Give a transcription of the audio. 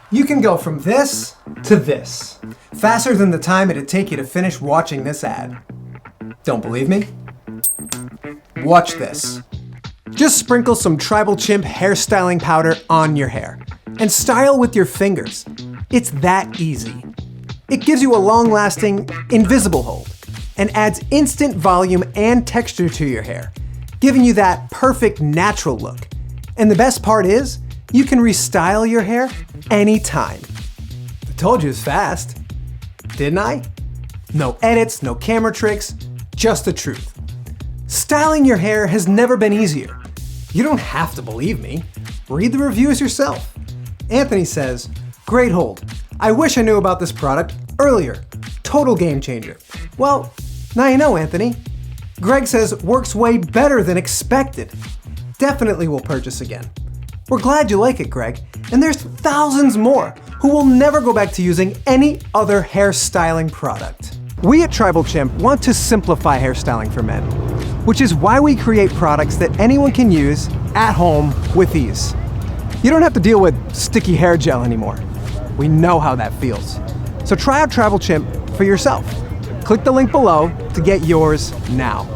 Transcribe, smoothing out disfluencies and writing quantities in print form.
You can go from this to this, faster than the time it'd take you to finish watching this ad. Don't believe me? Watch this. Just sprinkle some Tribal Chimp hairstyling powder on your hair and style with your fingers. It's that easy. It gives you a long-lasting, invisible hold and adds instant volume and texture to your hair, giving you that perfect natural look. And the best part is, you can restyle your hair anytime. I told you it's fast, didn't I? No edits, no camera tricks, just the truth. Styling your hair has never been easier. You don't have to believe me. Read the reviews yourself. Anthony says, "Great hold. I wish I knew about this product earlier. Total game changer." Well, now you know, Anthony. Greg says, "Works way better than expected. Definitely will purchase again." We're glad you like it, Greg, and there's thousands more who will never go back to using any other hairstyling product. We at Tribal Chimp want to simplify hairstyling for men, which is why we create products that anyone can use at home with ease. You don't have to deal with sticky hair gel anymore. We know how that feels. So try out Tribal Chimp for yourself. Click the link below to get yours now.